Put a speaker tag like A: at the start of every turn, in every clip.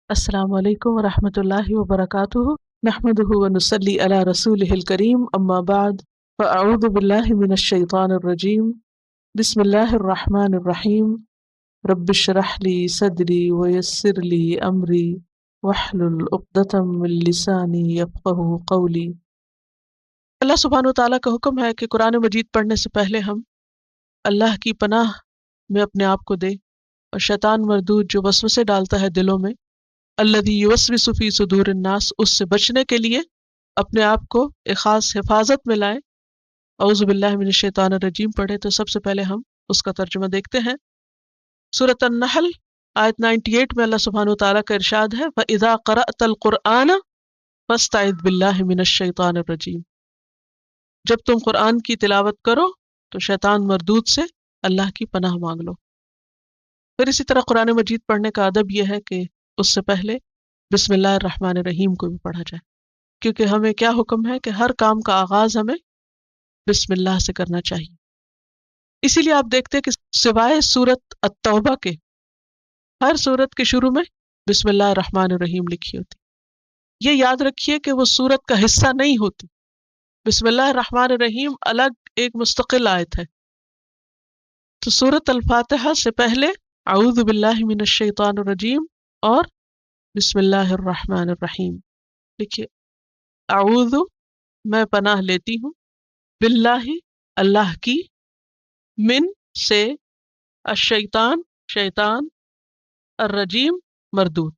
A: السلام علیکم ورحمۃ اللہ وبرکاتہ، نحمدہ ونصلی علی رسولہ الکریم، اما بعد فاعوذ باللہ من الشیطان الرجیم، بسم اللہ الرحمن الرحیم، رب اشرح لی صدری ویسر لی امری واحلل عقدۃ من لسانی یفقہوا قولی۔ اللہ سبحانہ وتعالیٰ کا حکم ہے کہ قرآن مجید پڑھنے سے پہلے ہم اللہ کی پناہ میں اپنے آپ کو دیں اور شیطان مردود جو وسوسے ڈالتا ہے دلوں میں، الذی یوسوس فی صدور الناس، اس سے بچنے کے لیے اپنے آپ کو ایک خاص حفاظت میں لائیں۔ اعوذ باللہ من الشیطان الرجیم پڑھے تو سب سے پہلے ہم اس کا ترجمہ دیکھتے ہیں۔ سورۃ النحل آیت 98 میں اللہ سبحانہ وتعالیٰ کا ارشاد ہے وَإِذَا قَرَأْتَ الْقُرْآنَ فَاسْتَعِذْ بِاللَّهِ مِنَ الشَّيْطَانِ الرَّجِيمِ، جب تم قرآن کی تلاوت کرو تو شیطان مردود سے اللہ کی پناہ مانگ لو۔ پھر اسی طرح قرآن مجید پڑھنے کا ادب یہ ہے کہ اس سے پہلے بسم اللہ الرحمن الرحیم کو بھی پڑھا جائے، کیونکہ ہمیں کیا حکم ہے کہ ہر کام کا آغاز ہمیں بسم اللہ سے کرنا چاہیے۔ اسی لیے آپ دیکھتے ہیں کہ سوائے سورۃ التوبہ کے ہر سورت کے شروع میں بسم اللہ الرحمن الرحیم لکھی ہوتی۔ یہ یاد رکھیے کہ وہ سورت کا حصہ نہیں ہوتی، بسم اللہ الرحمن الرحیم الگ ایک مستقل آیت ہے۔ تو سورۃ الفاتحہ سے پہلے اعوذ باللہ من الشیطان الرجیم اور بسم اللہ الرحمن الرحیم لکھیے۔ اعوذ میں پناہ لیتی ہوں، باللہ اللہ کی، من سے، الشیطان شیطان، الرجیم مردود،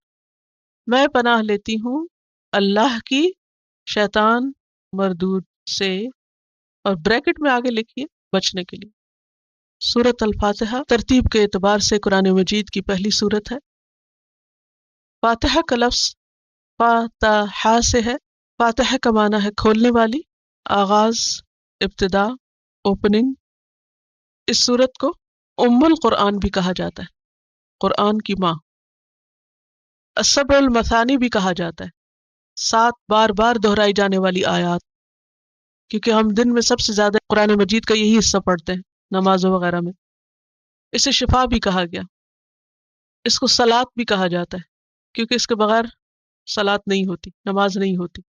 A: میں پناہ لیتی ہوں اللہ کی شیطان مردود سے، اور بریکٹ میں آگے لکھیے بچنے کے لیے۔ سورۃ الفاتحہ ترتیب کے اعتبار سے قرآن مجید کی پہلی سورت ہے۔ فاتحہ کا لفظ فاتحہ سے ہے۔ فاتحہ کا معنی ہے کھولنے والی، آغاز، ابتدا، اوپننگ۔ اس سورت کو ام القرآن بھی کہا جاتا ہے، قرآن کی ماں۔ السبع المثانی بھی کہا جاتا ہے، 7 بار بار دہرائی جانے والی آیات، کیونکہ ہم دن میں سب سے زیادہ قرآن مجید کا یہی حصہ پڑھتے ہیں نمازوں وغیرہ میں۔ اسے شفا بھی کہا گیا، اس کو صلاۃ بھی کہا جاتا ہے، کیونکہ اس کے بغیر صلاۃ نہیں ہوتی، نماز نہیں ہوتی۔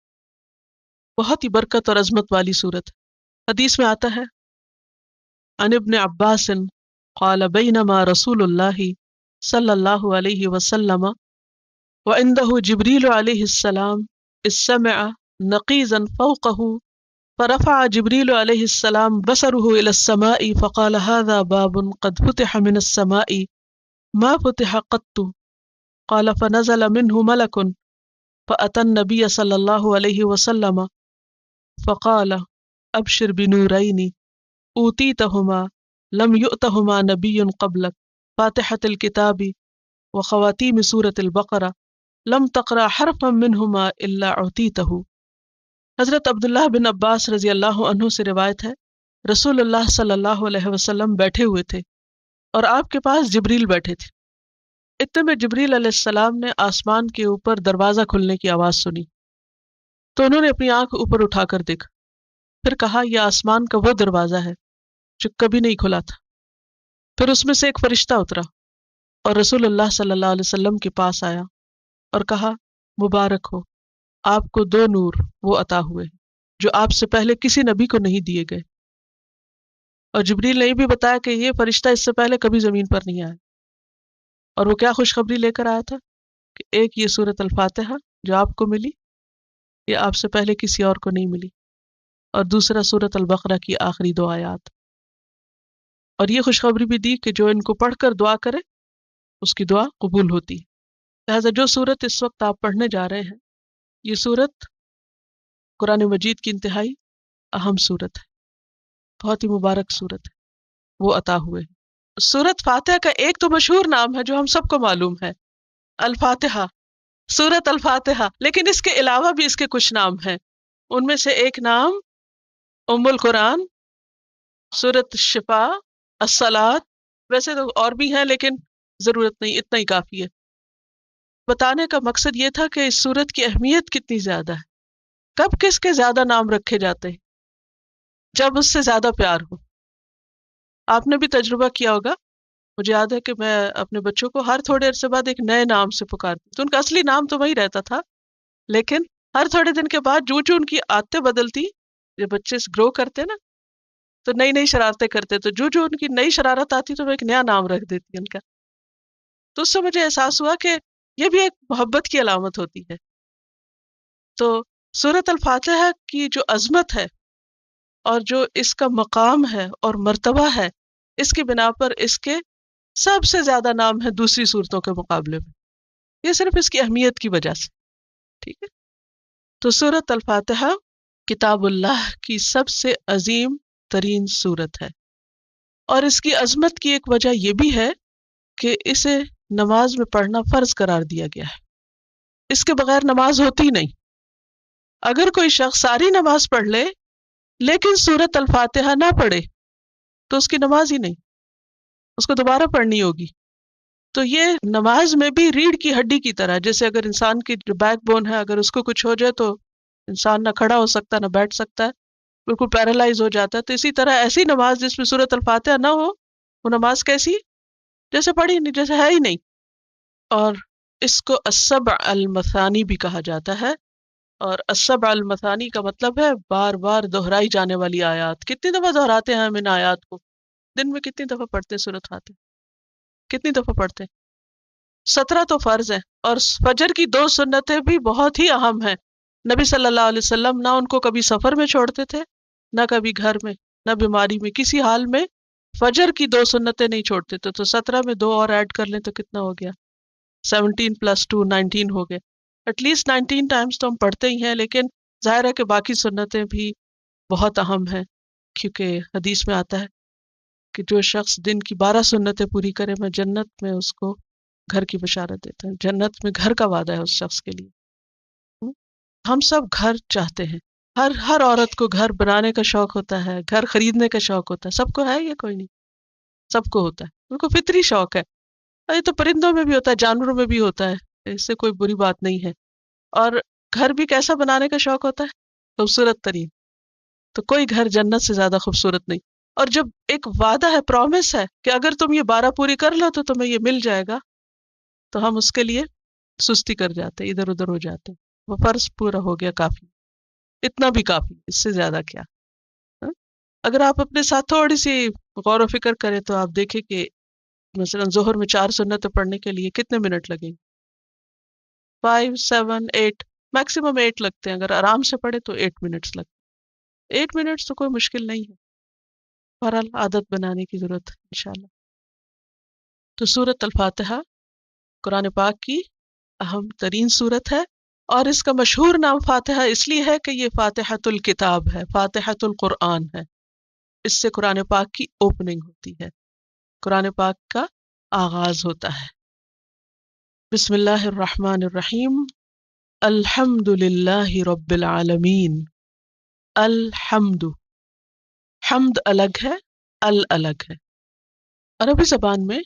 A: بہت ہی برکت اور عظمت والی صورت ہے۔ حدیث میں آتا ہے عن ابن عباس قال بینما رسول اللہ صلی اللہ علیہ وسلم وعنده جبریل علیہ السلام اذ سمع نقیزا فوقه فرفع جبریل علیہ السلام بصره الى السماء فقال هذا باب قد فتح من السماء ما فتح قط، قال فنزل منه ملك فأتى النبي صلى الله عليه وسلم فقال ابشر بنورين اوتیتهما لم يؤتهما نبي قبلك، فاتحة الكتاب وخواتيم سورة البقرة، لم تقرأ حرفا منهما الا اعطيته۔ حضرت عبداللہ بن عباس رضی اللہ عنہ سے روایت ہے، رسول اللہ صلی اللہ علیہ وسلم بیٹھے ہوئے تھے اور آپ کے پاس جبریل بیٹھے تھے۔ اتنے میں جبریل علیہ السلام نے آسمان کے اوپر دروازہ کھلنے کی آواز سنی، تو انہوں نے اپنی آنکھ اوپر اٹھا کر دیکھا، پھر کہا یہ آسمان کا وہ دروازہ ہے جو کبھی نہیں کھلا تھا۔ پھر اس میں سے ایک فرشتہ اترا اور رسول اللہ صلی اللہ علیہ وسلم کے پاس آیا اور کہا مبارک ہو، آپ کو 2 نور وہ عطا ہوئے جو آپ سے پہلے کسی نبی کو نہیں دیے گئے۔ اور جبریل نے یہ بھی بتایا کہ یہ فرشتہ اس سے پہلے کبھی زمین پر نہیں آیا، اور وہ کیا خوشخبری لے کر آیا تھا کہ ایک یہ سورۃ الفاتحہ جو آپ کو ملی، یہ آپ سے پہلے کسی اور کو نہیں ملی، اور دوسرا سورۃ البقرہ کی آخری 2 آیات۔ اور یہ خوشخبری بھی دی کہ جو ان کو پڑھ کر دعا کرے اس کی دعا قبول ہوتی ہے۔ لہٰذا جو سورت اس وقت آپ پڑھنے جا رہے ہیں، یہ سورت قرآن مجید کی انتہائی اہم سورت ہے، بہت ہی مبارک سورت ہے، وہ عطا ہوئے۔ سورت فاتحہ کا ایک تو مشہور نام ہے جو ہم سب کو معلوم ہے، الفاتحہ، سورت الفاتحہ، لیکن اس کے علاوہ بھی اس کے کچھ نام ہیں۔ ان میں سے ایک نام ام القرآن، سورت الشفا، الصلاۃ، ویسے تو اور بھی ہیں لیکن ضرورت نہیں، اتنا ہی کافی ہے۔ بتانے کا مقصد یہ تھا کہ اس سورت کی اہمیت کتنی زیادہ ہے، کب کس کے زیادہ نام رکھے جاتے ہیں، جب اس سے زیادہ پیار ہو۔ آپ نے بھی تجربہ کیا ہوگا مجھے یاد ہے کہ میں اپنے بچوں کو ہر تھوڑے عرصے بعد ایک نئے نام سے پکارتی تو ان کا اصلی نام تو وہی رہتا تھا، لیکن ہر تھوڑے دن کے بعد جو ان کی عادتیں بدلتی، جب بچے گرو کرتے نا تو نئی نئی شرارتیں کرتے، تو جو ان کی نئی شرارت آتی تو میں ایک نیا نام رکھ دیتی ان کا. تو اس سے مجھے احساس ہوا کہ یہ بھی ایک محبت کی علامت ہوتی ہے. تو سورۃ الفاتحہ کی جو عظمت ہے اور جو اس کا مقام ہے اور مرتبہ ہے، اس کی بنا پر اس کے سب سے زیادہ نام ہے دوسری صورتوں کے مقابلے میں، یہ صرف اس کی اہمیت کی وجہ سے. ٹھیک ہے. تو سورۃ الفاتحہ کتاب اللہ کی سب سے عظیم ترین صورت ہے، اور اس کی عظمت کی ایک وجہ یہ بھی ہے کہ اسے نماز میں پڑھنا فرض قرار دیا گیا ہے. اس کے بغیر نماز ہوتی نہیں. اگر کوئی شخص ساری نماز پڑھ لے لیکن سورۃ الفاتحہ نہ پڑھے تو اس کی نماز ہی نہیں، اس کو دوبارہ پڑھنی ہوگی. تو یہ نماز میں بھی ریڑھ کی ہڈی کی طرح، جیسے اگر انسان کی جو بیک بون ہے اگر اس کو کچھ ہو جائے تو انسان نہ کھڑا ہو سکتا نہ بیٹھ سکتا ہے، بالکل پیرالائز ہو جاتا ہے. تو اسی طرح ایسی نماز جس میں سورۃ الفاتحہ نہ ہو، وہ نماز کیسی؟ جیسے پڑھی نہیں، جیسے ہے ہی نہیں. اور اس کو السبع المثانی بھی کہا جاتا ہے، اور السبع المثانی کا مطلب ہے بار بار دہرائی جانے والی آیات. کتنی دفعہ دہراتے ہیں ہم ان آیات کو؟ دن میں کتنی دفعہ پڑھتے ہیں سورۃ فاتحہ؟ کتنی دفعہ پڑھتے ہیں؟ 17 تو فرض ہیں، اور فجر کی 2 سنتیں بھی بہت ہی اہم ہیں. نبی صلی اللہ علیہ وسلم نہ ان کو کبھی سفر میں چھوڑتے تھے، نہ کبھی گھر میں، نہ بیماری میں، کسی حال میں فجر کی 2 سنتیں نہیں چھوڑتے تھے. تو 17 میں 2 اور ایڈ کر لیں تو کتنا ہو گیا؟ 17 + 2 19 ہو گئے. ایٹ لیسٹ 19 ٹائمز تو ہم پڑھتے ہی ہیں، لیکن ظاہر ہے کہ باقی سنتیں بھی بہت اہم ہیں، کیونکہ حدیث میں آتا ہے کہ جو شخص دن کی 12 سنتیں پوری کرے میں جنت میں اس کو گھر کی بشارت دیتا ہوں. جنت میں گھر کا وعدہ ہے اس شخص کے لیے. ہم سب گھر چاہتے ہیں، ہر عورت کو گھر بنانے کا شوق ہوتا ہے، گھر خریدنے کا شوق ہوتا ہے. سب کو ہے، یہ کوئی نہیں، سب کو ہوتا ہے، ان کو فطری شوق ہے. یہ تو پرندوں میں بھی ہوتا ہے، جانوروں میں بھی ہوتا ہے، اس سے کوئی بری بات نہیں ہے. اور گھر بھی کیسا بنانے کا شوق ہوتا ہے؟ خوبصورت ترین. تو کوئی گھر جنت سے زیادہ خوبصورت نہیں. اور جب ایک وعدہ ہے، پرومس ہے کہ اگر تم یہ 12 پوری کر لو تو تمہیں یہ مل جائے گا، تو ہم اس کے لیے سستی کر جاتے، ادھر ادھر ہو جاتے. وہ فرض پورا ہو گیا، کافی، اتنا بھی کافی، اس سے زیادہ کیا. ہاں؟ اگر آپ اپنے ساتھ تھوڑی سی غور و فکر کریں تو آپ دیکھیں کہ مثلا ظہر میں 4 سنتیں پڑھنے کے لیے کتنے منٹ لگیں؟ 5 7 8، میکسیمم 8 لگتے ہیں. اگر آرام سے پڑھے تو 8 منٹس لگتے ہیں. 8 منٹس تو کوئی مشکل نہیں ہے. بہرحال عادت بنانے کی ضرورت ہے انشاءاللہ. تو سورۃ الفاتحہ قرآن پاک کی اہم ترین سورت ہے، اور اس کا مشہور نام فاتحہ اس لیے ہے کہ یہ فاتحۃ الکتاب ہے، فاتحۃ القرآن ہے. اس سے قرآن پاک کی اوپننگ ہوتی ہے، قرآن پاک کا آغاز ہوتا ہے. بسم اللہ الرحمن الرحیم. الحمد للہ رب العالمین. الحمد، حمد الگ ہے، الگ ہے. عربی زبان میں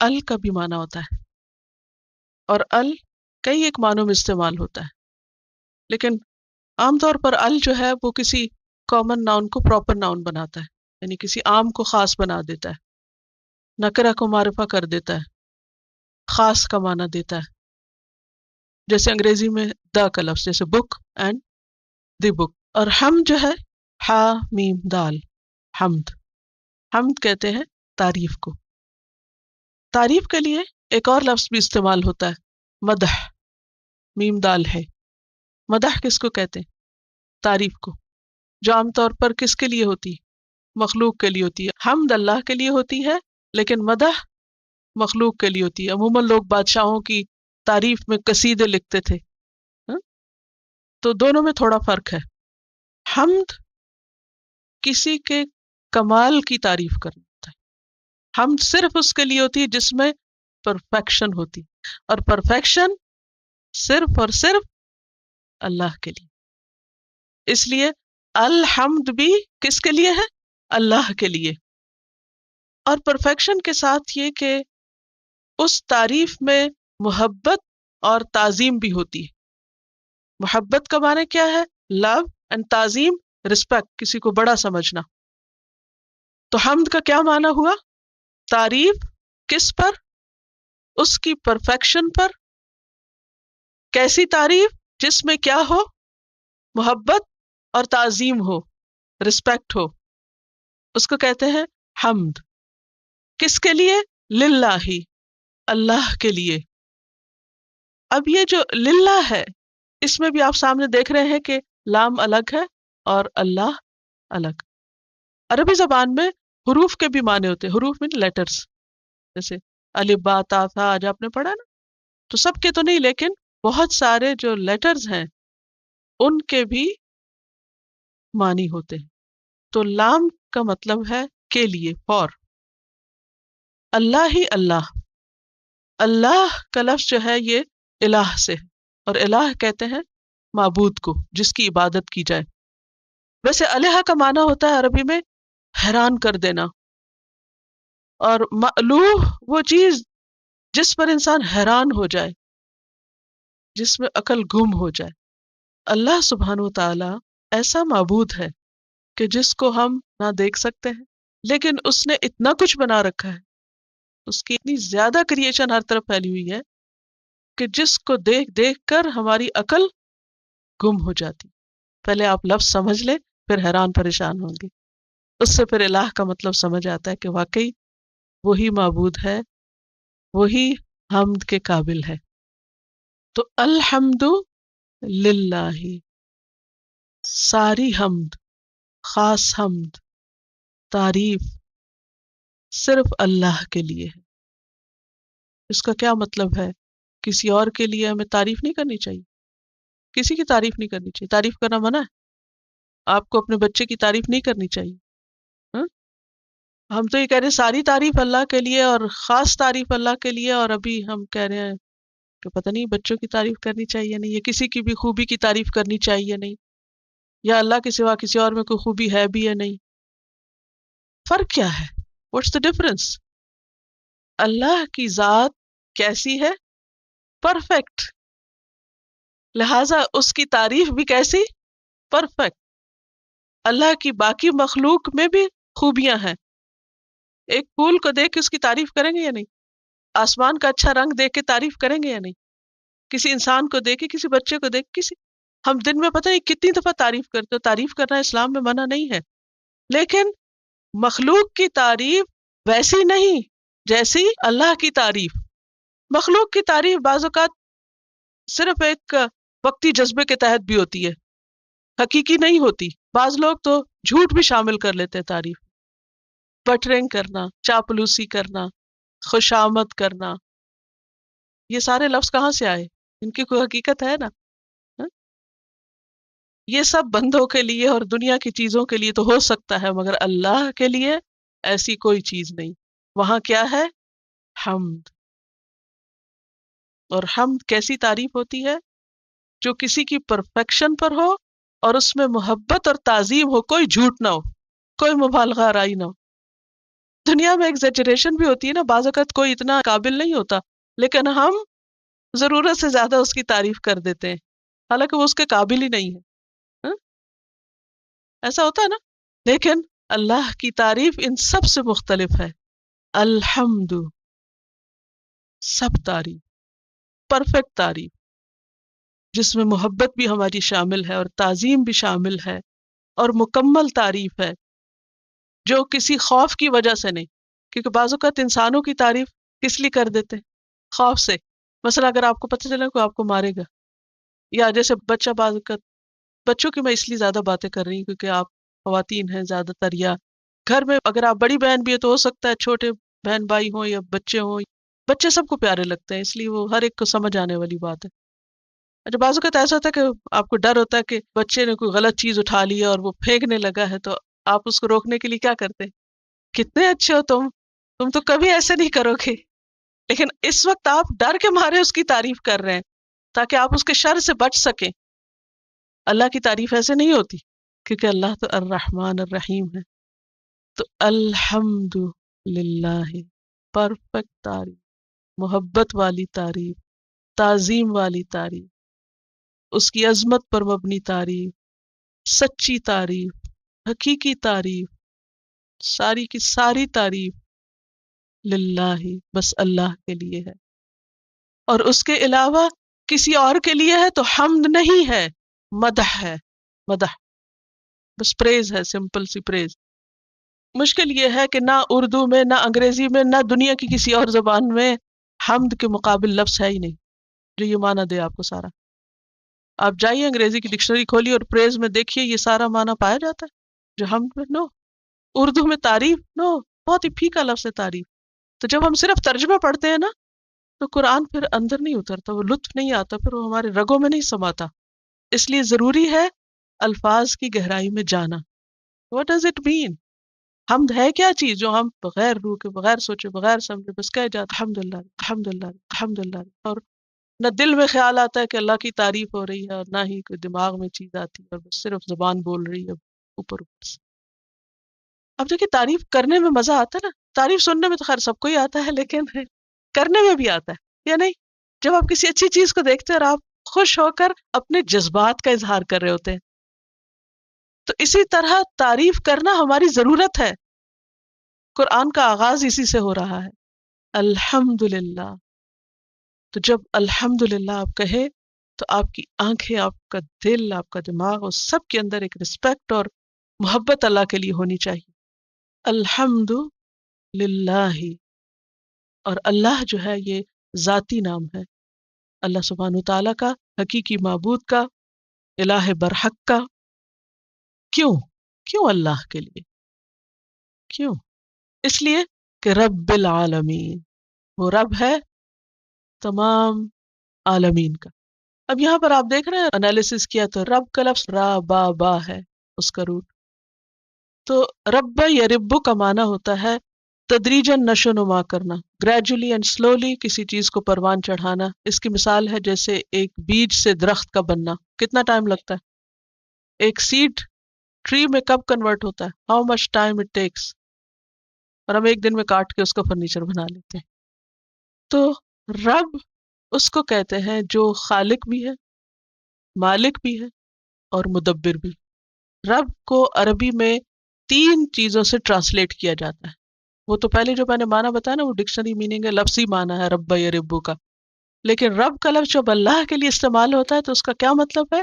A: ال کا بھی معنی ہوتا ہے، اور ال کئی ایک معنوں میں استعمال ہوتا ہے، لیکن عام طور پر ال جو ہے وہ کسی کامن ناؤن کو پراپر ناؤن بناتا ہے، یعنی کسی عام کو خاص بنا دیتا ہے، نکرہ کو معرفہ کر دیتا ہے، خاص کا معنی دیتا ہے. جیسے انگریزی میں دا کا لفظ، جیسے بک اینڈ دی بک. اور حمد جو ہے ہا میم دال، حمد. حمد کہتے ہیں تعریف کو. تعریف کے لیے ایک اور لفظ بھی استعمال ہوتا ہے، مدح، میم دال ہے. مدح کس کو کہتے ہیں؟ تعریف کو، جو عام طور پر کس کے لیے ہوتی ہے؟ مخلوق کے لیے ہوتی ہے. حمد اللہ کے لیے ہوتی ہے، لیکن مدح مخلوق کے لیے ہوتی ہے. عموماً لوگ بادشاہوں کی تعریف میں قصیدے لکھتے تھے، ہاں؟ تو دونوں میں تھوڑا فرق ہے. حمد کسی کے کمال کی تعریف کرنا ہوتا ہے. حمد صرف اس کے لیے ہوتی ہے جس میں پرفیکشن ہوتی، اور پرفیکشن صرف اور صرف اللہ کے لیے. اس لیے الحمد بھی کس کے لیے ہے؟ اللہ کے لیے. اور پرفیکشن کے ساتھ یہ کہ اس تعریف میں محبت اور تعظیم بھی ہوتی ہے. محبت کا معنی کیا ہے؟ لو اینڈ تعظیم، رسپیکٹ، کسی کو بڑا سمجھنا. تو حمد کا کیا معنی ہوا؟ تعریف کس پر؟ اس کی پرفیکشن پر. کیسی تعریف؟ جس میں کیا ہو؟ محبت اور تعظیم ہو، رسپیکٹ ہو. اس کو کہتے ہیں حمد. کس کے لیے؟ للہ، اللہ کے لیے. اب یہ جو للہ ہے، اس میں بھی آپ سامنے دیکھ رہے ہیں کہ لام الگ ہے اور اللہ الگ. عربی زبان میں حروف کے بھی معنی ہوتے ہیں. حروف میں لیٹرز، جیسے الف با تا تھا، آج آپ نے پڑھا نا. تو سب کے تو نہیں، لیکن بہت سارے جو لیٹرز ہیں ان کے بھی معنی ہوتے ہیں. تو لام کا مطلب ہے کے لیے، فور. اللہ ہی اللہ. اللہ کا لفظ جو ہے یہ الہ سے ہے، اور الہ کہتے ہیں معبود کو، جس کی عبادت کی جائے. ویسے الہ کا معنی ہوتا ہے عربی میں حیران کر دینا، اور مألوہ وہ چیز جس پر انسان حیران ہو جائے، جس میں عقل گم ہو جائے. اللہ سبحانہ و تعالی ایسا معبود ہے کہ جس کو ہم نہ دیکھ سکتے ہیں، لیکن اس نے اتنا کچھ بنا رکھا ہے، اس کی اتنی زیادہ کریشن ہر طرف پھیلی ہوئی ہے کہ جس کو دیکھ دیکھ کر ہماری عقل گم ہو جاتی. پہلے آپ لفظ سمجھ لیں، پھر حیران پریشان ہوں گے. اس سے پھر الہ کا مطلب سمجھ آتا ہے کہ واقعی وہی معبود ہے، وہی حمد کے قابل ہے. تو الحمد للہ، ساری حمد، خاص حمد، تعریف صرف اللہ کے لیے ہے. اس کا کیا مطلب ہے؟ کسی اور کے لیے ہمیں تعریف نہیں کرنی چاہیے، کسی کی تعریف نہیں کرنی چاہیے. تعریف کرنا منع ہے. آپ کو اپنے بچے کی تعریف نہیں کرنی چاہیے. ہاں؟ ہم تو یہ کہہ رہے ہیں ساری تعریف اللہ کے لیے اور خاص تعریف اللہ کے لیے، اور ابھی ہم کہہ رہے ہیں کہ پتہ نہیں بچوں کی تعریف کرنی چاہیے نہیں، یا کسی کی بھی خوبی کی تعریف کرنی چاہیے نہیں، یا اللہ کے سوا کسی اور میں کوئی خوبی ہے بھی یا نہیں. فرق کیا ہے؟ What's the difference? اللہ کی ذات کیسی ہے؟ پرفیکٹ. لہذا اس کی تعریف بھی کیسی؟ پرفیکٹ. اللہ کی باقی مخلوق میں بھی خوبیاں ہیں. ایک پھول کو دیکھ کے اس کی تعریف کریں گے یا نہیں؟ آسمان کا اچھا رنگ دیکھ کے تعریف کریں گے یا نہیں؟ کسی انسان کو دیکھ کے، کسی بچے کو دیکھ، ہم دن میں پتہ نہیں کتنی دفعہ تعریف کرتے ہو. تعریف کرنا اسلام میں منع نہیں ہے، لیکن مخلوق کی تعریف ویسی نہیں جیسی اللہ کی تعریف. مخلوق کی تعریف بعض اوقات صرف ایک وقتی جذبے کے تحت بھی ہوتی ہے، حقیقی نہیں ہوتی. بعض لوگ تو جھوٹ بھی شامل کر لیتے ہیں تعریف. بٹرنگ کرنا، چاپلوسی کرنا، خوشامد کرنا، یہ سارے لفظ کہاں سے آئے؟ ان کی کوئی حقیقت ہے نا؟ ہاں؟ یہ سب بندوں کے لیے اور دنیا کی چیزوں کے لیے تو ہو سکتا ہے، مگر اللہ کے لیے ایسی کوئی چیز نہیں. وہاں کیا ہے؟ حمد. اور حمد کیسی تعریف ہوتی ہے؟ جو کسی کی پرفیکشن پر ہو اور اس میں محبت اور تعظیم ہو، کوئی جھوٹ نہ ہو، کوئی مبالغہ آرائی نہ ہو. دنیا میں ایگزیجریشن بھی ہوتی ہے نا، بعض اوقات کوئی اتنا قابل نہیں ہوتا لیکن ہم ضرورت سے زیادہ اس کی تعریف کر دیتے ہیں، حالانکہ وہ اس کے قابل ہی نہیں ہے. ہاں؟ ایسا ہوتا ہے نا. لیکن اللہ کی تعریف ان سب سے مختلف ہے. الحمد، سب تعریف، پرفیکٹ تعریف، جس میں محبت بھی ہماری شامل ہے اور تعظیم بھی شامل ہے، اور مکمل تعریف ہے جو کسی خوف کی وجہ سے نہیں. کیونکہ بعض اوقات انسانوں کی تعریف کس لیے کر دیتے ہیں؟ خوف سے. مثلا اگر آپ کو پتہ چلے کوئی آپ کو مارے گا، یا جیسے بچہ، بعض اوقات بچوں کی میں اس لیے زیادہ باتیں کر رہی ہوں کیونکہ آپ خواتین ہیں زیادہ تر، یا گھر میں اگر آپ بڑی بہن بھی ہے تو ہو سکتا ہے چھوٹے بہن بھائی ہوں یا بچے ہوں. بچے سب کو پیارے لگتے ہیں، اس لیے وہ ہر ایک کو سمجھ آنے والی بات ہے. اچھا، بعض اوقات ایسا ہوتا ہے کہ آپ کو ڈر ہوتا ہے کہ بچے نے کوئی غلط چیز اٹھا لی ہے اور وہ پھینکنے لگا ہے، تو آپ اس کو روکنے کے لیے کیا کرتے ہیں؟ کتنے اچھے ہو تم تو کبھی ایسے نہیں کرو گے. لیکن اس وقت آپ ڈر کے مارے اس کی تعریف کر رہے ہیں تاکہ آپ اس کے شر سے بچ سکیں. اللہ کی تعریف ایسے نہیں ہوتی، کیونکہ اللہ تو الرحمن الرحیم ہے. تو الحمد للہ، پرفیکٹ تعریف، محبت والی تعریف، تعظیم والی تعریف، اس کی عظمت پر مبنی تعریف، سچی تعریف، حقیقی تعریف، ساری کی ساری تعریف للہ، بس اللہ کے لیے ہے، اور اس کے علاوہ کسی اور کے لیے ہے تو حمد نہیں ہے، مدح ہے، مدح، بس پریز ہے، سمپل سی پریز۔ مشکل یہ ہے کہ نہ اردو میں، نہ انگریزی میں، نہ دنیا کی کسی اور زبان میں حمد کے مقابل لفظ ہے ہی نہیں جو یہ معنی دے آپ کو سارا۔ آپ جائیے انگریزی کی ڈکشنری کھولیے اور پریز میں دیکھیے یہ سارا معنی پایا جاتا ہے جو حمد میں؟ نو۔ اردو میں تعریف، نو، بہت ہی پھیکا لفظ ہے تعریف۔ تو جب ہم صرف ترجمہ پڑھتے ہیں نا تو قرآن پھر اندر نہیں اترتا، وہ لطف نہیں آتا، پھر وہ ہمارے رگوں میں نہیں سماتا۔ اس لیے ضروری ہے الفاظ کی گہرائی میں جانا۔ What does it mean؟ حمد ہے کیا چیز جو ہم بغیر روح کے، بغیر سوچے، بغیر سمجھے بس کہہ جاتے الحمدللہ الحمدللہ الحمدللہ، اور نہ دل میں خیال آتا ہے کہ اللہ کی تعریف ہو رہی ہے، اور نہ ہی کوئی دماغ میں چیز آتی ہے، اور بس صرف زبان بول رہی ہے اوپر اوپر سے۔ اب دیکھیے تعریف کرنے میں مزہ آتا ہے نا، تعریف سننے میں تو خیر سب کو ہی آتا ہے، لیکن کرنے میں بھی آتا ہے یا نہیں؟ جب آپ کسی اچھی چیز کو دیکھتے ہیں اور آپ خوش ہو کر اپنے جذبات کا اظہار کر رہے ہوتے ہیں، تو اسی طرح تعریف کرنا ہماری ضرورت ہے۔ قرآن کا آغاز اسی سے ہو رہا ہے، الحمدللہ۔ تو جب الحمدللہ آپ کہے تو آپ کی آنکھیں، آپ کا دل، آپ کا دماغ، اور سب کے اندر ایک رسپیکٹ اور محبت اللہ کے لیے ہونی چاہیے۔ الحمد للہ، اور اللہ جو ہے یہ ذاتی نام ہے، اللہ سبحانہ تعالیٰ کا، حقیقی معبود کا، الہ برحق کا۔ کیوں؟ کیوں اللہ کے لیے؟ کیوں؟ اس لیے کہ رب العالمین، وہ رب ہے تمام عالمین کا۔ اب یہاں پر آپ دیکھ رہے ہیں انالیسس کیا تو رب کا لفظ را با با ہے اس کا روٹ۔ تو رب یا ربو کا معنی ہوتا ہے تدریجاً نشو نما کرنا، گریجولی اینڈ سلولی کسی چیز کو پروان چڑھانا۔ اس کی مثال ہے جیسے ایک بیج سے درخت کا بننا، کتنا ٹائم لگتا ہے؟ ایک سیڈ ٹری میں کب کنورٹ ہوتا ہے؟ How much time it takes? اور ہم ایک دن میں کاٹ کے اس کا فرنیچر بنا لیتے ہیں۔ تو رب اس کو کہتے ہیں جو خالق بھی ہے، مالک بھی ہے، اور مدبر بھی۔ رب کو عربی میں 3 چیزوں سے ٹرانسلیٹ کیا جاتا ہے۔ وہ تو پہلے جو میں نے معنی بتایا نا وہ ڈکشنری میننگ ہے، لفظی معنی ہے رب یا ربو کا، لیکن رب کا لفظ جب اللہ کے لیے استعمال ہوتا ہے تو اس کا کیا مطلب ہے؟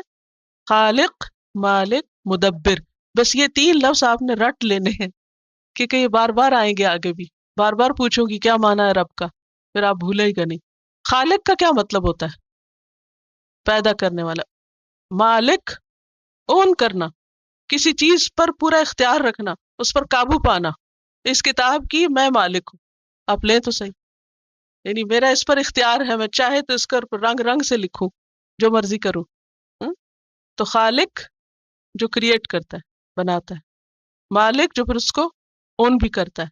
A: خالق، مالک، مدبر۔ بس یہ 3 لفظ آپ نے رٹ لینے ہیں کیونکہ یہ بار بار آئیں گے آگے بھی، بار بار پوچھوں گی کیا معنی ہے رب کا، پھر آپ بھولے گا نہیں۔ خالق کا کیا مطلب ہوتا ہے؟ پیدا کرنے والا۔ مالک، اون کرنا، کسی چیز پر پورا اختیار رکھنا، اس پر قابو پانا۔ اس کتاب کی میں مالک ہوں، آپ لیں تو صحیح، یعنی میرا اس پر اختیار ہے، میں چاہے تو اس پر رنگ رنگ سے لکھوں، جو مرضی کروں۔ تو خالق جو کریٹ کرتا ہے، بناتا ہے، مالک جو پھر اس کو اون بھی کرتا ہے،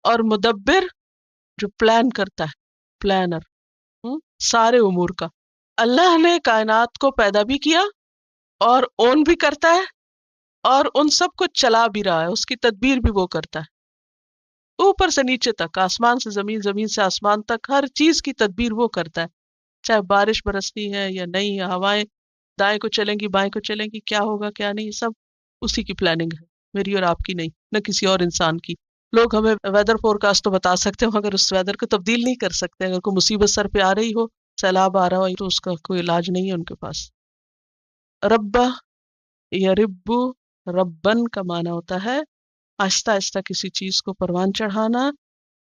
A: اور مدبر جو پلان کرتا ہے، پلانر سارے امور کا۔ اللہ نے کائنات کو پیدا بھی کیا اور اون بھی کرتا ہے، اور ان سب کو چلا بھی رہا ہے، اس کی تدبیر بھی وہ کرتا ہے، اوپر سے نیچے تک، آسمان سے زمین، زمین سے آسمان تک، ہر چیز کی تدبیر وہ کرتا ہے، چاہے بارش برسنی ہے یا نہیں، یا ہوائیں دائیں کو چلیں گی بائیں کو چلیں گی، کیا ہوگا کیا نہیں، سب اسی کی پلاننگ ہے، میری اور آپ کی نہیں، نہ کسی اور انسان کی۔ لوگ ہمیں ویدر فور کاسٹ تو بتا سکتے ہیں مگر اس ویدر کو تبدیل نہیں کر سکتے۔ اگر کوئی مصیبت سر پہ آ رہی ہو، سیلاب آ رہا ہو، تو اس کا کوئی علاج نہیں ہے ان کے پاس۔ ربا یا ربو، ربن کا معنی ہوتا ہے آہستہ آہستہ کسی چیز کو پروان چڑھانا،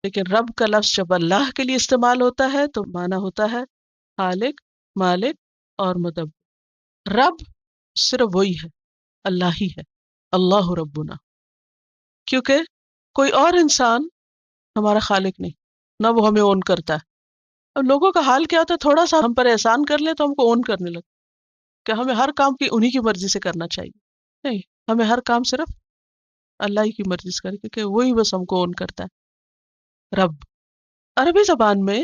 A: لیکن رب کا لفظ جب اللہ کے لیے استعمال ہوتا ہے تو معنی ہوتا ہے خالق، مالک اور مدبر۔ رب صرف وہی ہے، اللہ ہی ہے، اللہ ربنا، کیونکہ کوئی اور انسان ہمارا خالق نہیں، نہ وہ ہمیں اون کرتا ہے۔ اب لوگوں کا حال کیا ہوتا ہے، تھوڑا سا ہم پر احسان کر لیں تو ہم کو اون کرنے لگے کہ ہمیں ہر کام کی انہی کی مرضی سے کرنا چاہیے۔ نہیں، ہمیں ہر کام صرف اللہ ہی کی مرضی سے کرے، کیونکہ وہی بس ہم کو اون کرتا ہے۔ رب عربی زبان میں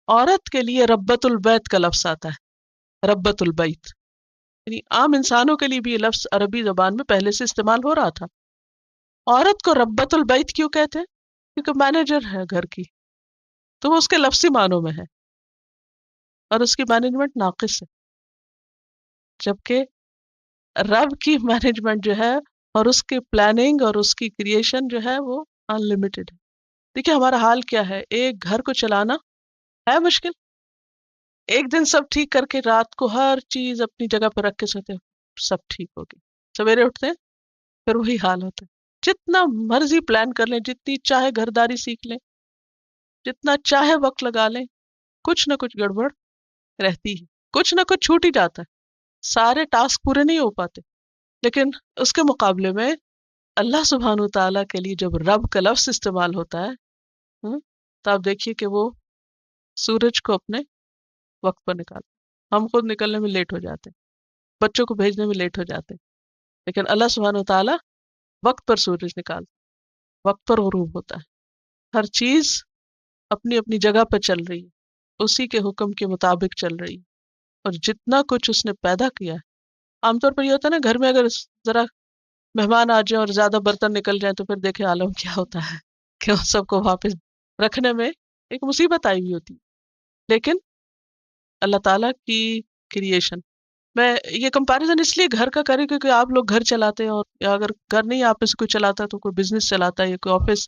A: عورت کے لیے ربۃ البیت کا لفظ آتا ہے، ربۃ البیت، یعنی عام انسانوں کے لیے بھی یہ لفظ عربی زبان میں پہلے سے استعمال ہو رہا تھا۔ عورت کو ربۃ البیت کیوں کہتے ہیں؟ کیونکہ مینیجر ہے گھر کی، تو وہ اس کے لفظی معنوں میں ہے، اور اس کی مینجمنٹ ناقص ہے، جبکہ رب کی مینجمنٹ جو ہے اور اس کی پلاننگ اور اس کی کریشن جو ہے وہ ان لمیٹڈ ہے۔ دیکھیے ہمارا حال کیا ہے، ایک گھر کو چلانا ہے مشکل. ایک دن سب ٹھیک کر کے رات کو ہر چیز اپنی جگہ پہ رکھ کے سوتے ہیں سب ٹھیک ہوگی، سویرے اٹھتے ہیں پھر وہی حال ہوتا ہے. جتنا مرضی پلان کر لیں، جتنی چاہے گھرداری سیکھ لیں، جتنا چاہے وقت لگا لیں، کچھ نہ کچھ گڑبڑ رہتی ہے، کچھ نہ کچھ چھوٹ ہی جاتا ہے، سارے ٹاسک پورے نہیں ہو پاتے. لیکن اس کے مقابلے میں اللہ سبحانہ تعالیٰ کے لیے جب رب کا لفظ استعمال ہوتا ہے تو آپ دیکھیے کہ وہ سورج کو اپنے وقت پر نکالتا. ہم خود نکلنے میں لیٹ ہو جاتے ہیں، بچوں کو بھیجنے میں لیٹ ہو جاتے ہیں، لیکن اللہ سبحانہ تعالیٰ وقت پر سورج نکالتا، وقت پر غروب ہوتا ہے. ہر چیز اپنی اپنی جگہ پہ چل رہی ہے، اسی کے حکم کے مطابق چل رہی ہے. اور جتنا کچھ اس نے پیدا کیا ہے، عام طور پر یہ ہوتا ہے نا گھر میں اگر ذرا مہمان آ جائیں اور زیادہ برتن نکل جائیں تو پھر دیکھیں عالم کیا ہوتا ہے کہ ان سب کو واپس رکھنے میں ایک مصیبت آئی ہوئی ہوتی. لیکن اللہ تعالیٰ کی کریشن، میں یہ کمپیریزن اس لیے گھر کا کریں کیونکہ آپ لوگ گھر چلاتے ہیں، اور یا اگر گھر نہیں آپ میں سے کوئی چلاتا ہے تو کوئی بزنس چلاتا ہے یا کوئی آفس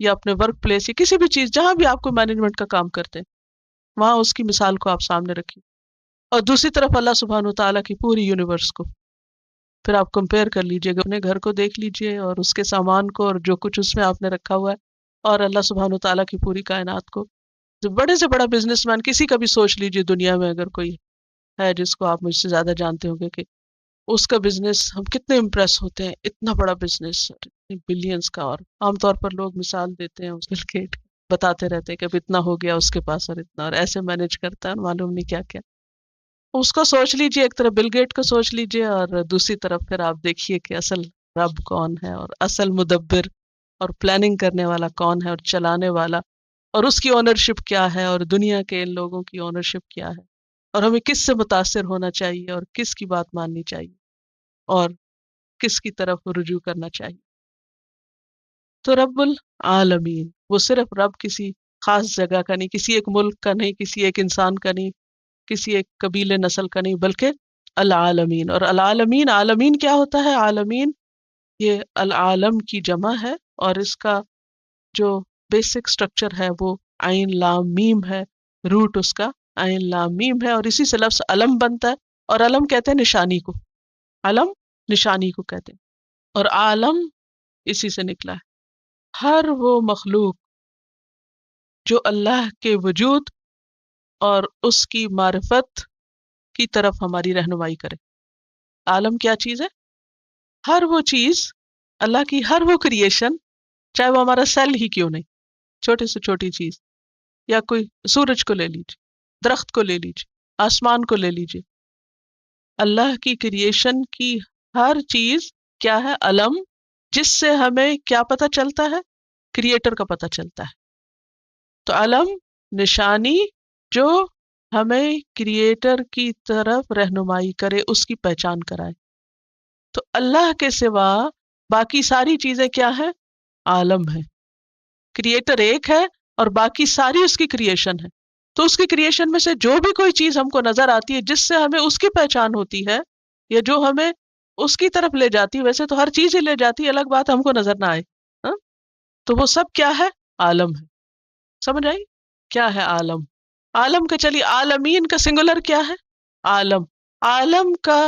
A: یا اپنے ورک پلیس یا کسی بھی چیز جہاں بھی آپ کو مینجمنٹ کا کام کرتے ہیں وہاں اس کی مثال کو آپ سامنے رکھیے. اور دوسری طرف اللہ سبحانہ تعالیٰ کی پوری یونیورس کو پھر آپ کمپیئر کر لیجئے، اپنے گھر کو دیکھ لیجئے اور اس کے سامان کو اور جو کچھ اس میں آپ نے رکھا ہوا ہے، اور اللہ سبحانہ تعالیٰ کی پوری کائنات کو. جو بڑے سے بڑا بزنس مین کسی کا بھی سوچ لیجئے دنیا میں اگر کوئی ہے جس کو آپ مجھ سے زیادہ جانتے ہوں گے کہ اس کا بزنس ہم کتنے امپریس ہوتے ہیں، اتنا بڑا بزنس بلینز کا. اور عام طور پر لوگ مثال دیتے ہیں اس بل گیٹ، بتاتے رہتے ہیں کہ اب اتنا ہو گیا اس کے پاس اور اتنا، اور ایسے مینج کرتا ہے اور معلوم نہیں کیا کیا. اس کو سوچ لیجئے، ایک طرف بل گیٹ کو سوچ لیجئے اور دوسری طرف پھر آپ دیکھیے کہ اصل رب کون ہے اور اصل مدبر اور پلاننگ کرنے والا کون ہے اور چلانے والا، اور اس کی اونرشپ کیا ہے اور دنیا کے ان لوگوں کی اونرشپ کیا ہے، اور ہمیں کس سے متاثر ہونا چاہیے اور کس کی بات ماننی چاہیے اور کس کی طرف رجوع کرنا چاہیے. تو رب العالمین وہ صرف رب کسی خاص جگہ کا نہیں، کسی ایک ملک کا نہیں، کسی ایک انسان کا نہیں، کسی ایک قبیلے نسل کا نہیں، بلکہ العالمین. اور العالمین، عالمین کیا ہوتا ہے؟ عالمین یہ العالم کی جمع ہے، اور اس کا جو بیسک سٹرکچر ہے وہ عین لام میم ہے، روٹ اس کا عین لام میم ہے، اور اسی سے لفظ علم بنتا ہے. اور علم کہتے ہیں نشانی کو، علم نشانی کو کہتے ہیں، اور عالم اسی سے نکلا ہے. ہر وہ مخلوق جو اللہ کے وجود اور اس کی معرفت کی طرف ہماری رہنمائی کرے. عالم کیا چیز ہے؟ ہر وہ چیز، اللہ کی ہر وہ کریشن، چاہے وہ ہمارا سیل ہی کیوں نہیں، چھوٹے سے چھوٹی چیز، یا کوئی سورج کو لے لیجیے، درخت کو لے لیجیے، آسمان کو لے لیجیے، اللہ کی کریشن کی ہر چیز کیا ہے؟ علم، جس سے ہمیں کیا پتہ چلتا ہے؟ کریٹر کا پتہ چلتا ہے. تو علم نشانی جو ہمیں کریٹر کی طرف رہنمائی کرے، اس کی پہچان کرائے. تو اللہ کے سوا باقی ساری چیزیں کیا ہے؟ عالم ہے. کریٹر ایک ہے اور باقی ساری اس کی کریشن ہے. تو اس کی کریشن میں سے جو بھی کوئی چیز ہم کو نظر آتی ہے جس سے ہمیں اس کی پہچان ہوتی ہے یا جو ہمیں اس کی طرف لے جاتی ہے، ویسے تو ہر چیز ہی لے جاتی ہے، الگ بات ہم کو نظر نہ آئے، ہاں؟ تو وہ سب کیا ہے؟ عالم ہے. سمجھ آئی کیا ہے عالم؟ عالم کا، چلیے عالمین کا سنگولر کیا ہے؟ عالم. عالم کا